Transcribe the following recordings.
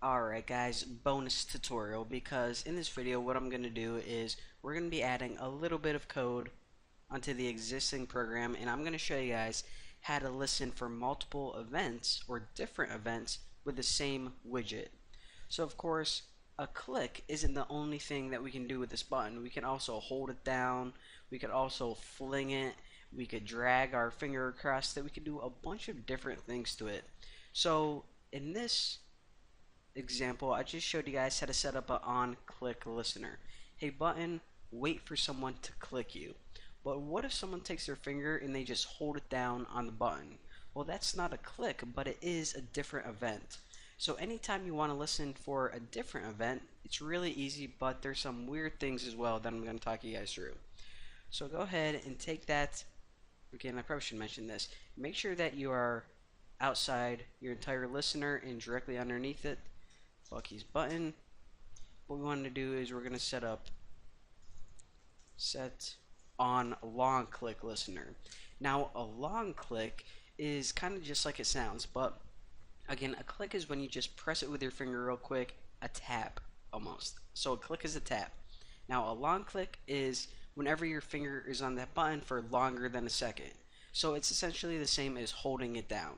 Alright guys, bonus tutorial, because in this video what I'm going to do is we're going to be adding a little bit of code onto the existing program, and I'm going to show you guys how to listen for multiple events or different events with the same widget. So of course, a click isn't the only thing that we can do with this button. We can also hold it down, we could also fling it, we could drag our finger across it, we could do a bunch of different things to it. So in this example, I just showed you guys how to set up an on-click listener. Hey button, wait for someone to click you. But what if someone takes their finger and they just hold it down on the button? Well, that's not a click, but it is a different event. So anytime you want to listen for a different event, it's really easy, but there's some weird things as well that I'm going to talk you guys through. So go ahead and take that. Again, I probably should mention this. Make sure that you are outside your entire listener and directly underneath it. Bucky's button. What we want to do is we're going to set on long click listener. Now a long click is kind of just like it sounds, but again, a click is when you just press it with your finger real quick, a tap almost. So a click is a tap. Now a long click is whenever your finger is on that button for longer than a second. So it's essentially the same as holding it down.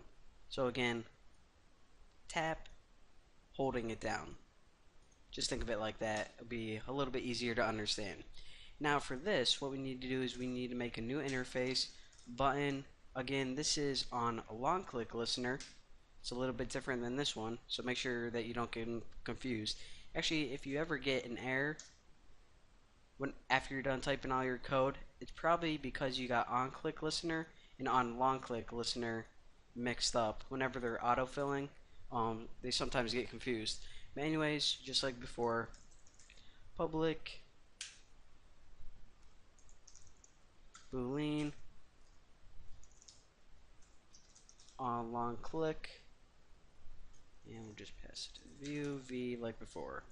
So again, tap, holding it down. Just think of it like that. It'll be a little bit easier to understand. Now for this, what we need to do is we need to make a new interface button. Again, this is on a long click listener. It's a little bit different than this one, so make sure that you don't get confused. Actually, if you ever get an error after you're done typing all your code, it's probably because you got on click listener and on long click listener mixed up. Whenever they're autofilling, they sometimes get confused. But anyways, just like before, public boolean on long click, and we'll just pass it to view v like before.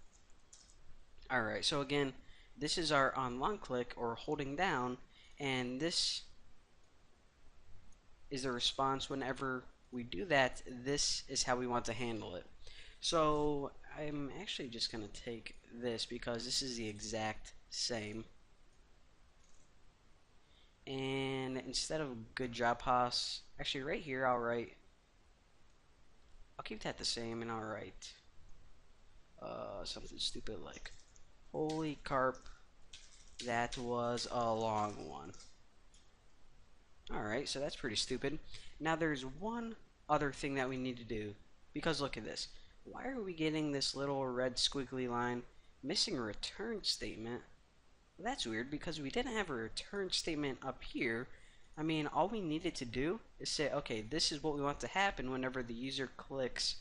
Alright, so again, this is our on long click or holding down, and this is the response whenever we do that. This is how we want to handle it. So I'm actually just going to take this because this is the exact same. And instead of good job Haas, actually right here I'll keep that the same, and I'll write something stupid like holy carp, that was a long one. Alright, so that's pretty stupid. Now there's one other thing that we need to do, because look at this. Why are we getting this little red squiggly line missing a return statement? Well, that's weird, because we didn't have a return statement up here. I mean, all we needed to do is say, okay, this is what we want to happen whenever the user clicks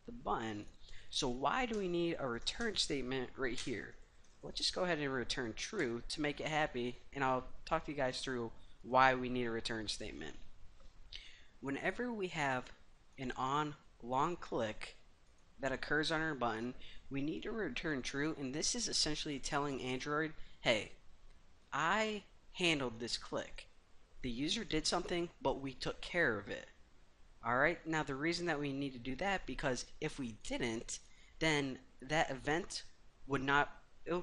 the button. So why do we need a return statement right here? Let's just go ahead and return true to make it happy, and I'll talk to you guys through why we need a return statement. Whenever we have an on long click that occurs on our button, we need to return true, and this is essentially telling Android, hey, I handled this click. The user did something, but we took care of it. Alright, now the reason that we need to do that, because if we didn't, then that event would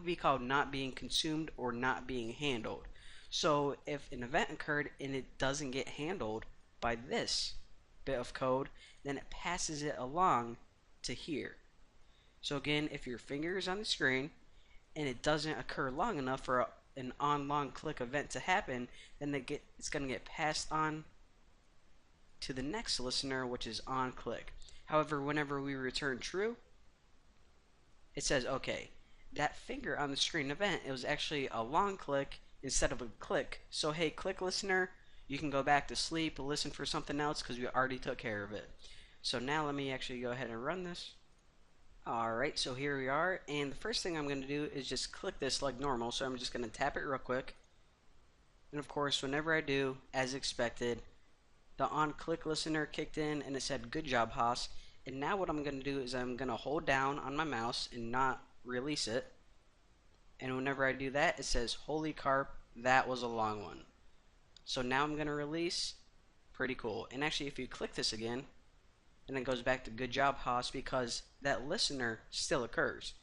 be called not being consumed or not being handled. So if an event occurred and it doesn't get handled by this bit of code, then it passes it along to here. So again, if your finger is on the screen and it doesn't occur long enough for an on long click event to happen, then it's going to get passed on to the next listener, which is on click. However, whenever we return true, it says, okay, that finger on the screen event, it was actually a long click instead of a click. So hey, click listener, you can go back to sleep, listen for something else, because we already took care of it. So now let me actually go ahead and run this. Alright, so here we are, and the first thing I'm going to do is just click this like normal. So I'm just going to tap it real quick, and of course whenever I do, as expected, the on click listener kicked in and it said good job Haas. And now what I'm going to do is I'm going to hold down on my mouse and not release it, and whenever I do that, it says holy carp, that was a long one. So now I'm going to release. Pretty cool. And actually, if you click this again, and it goes back to good job, Haas, because that listener still occurs.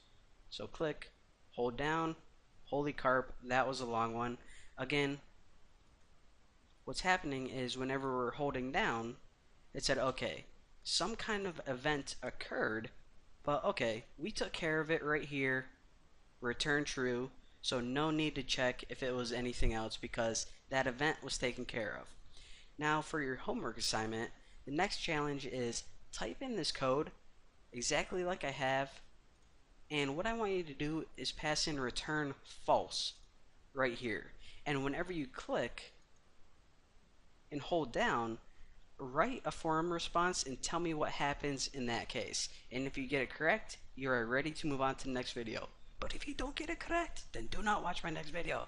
So click, hold down, holy carp, that was a long one. Again, what's happening is whenever we're holding down, it said, okay, some kind of event occurred, but okay, we took care of it right here, return true, so no need to check if it was anything else because that event was taken care of. Now for your homework assignment, the next challenge is type in this code exactly like I have, and what I want you to do is pass in return false right here. And whenever you click and hold down, write a forum response and tell me what happens in that case. And if you get it correct, you are ready to move on to the next video. But if you don't get it correct, then do not watch my next video.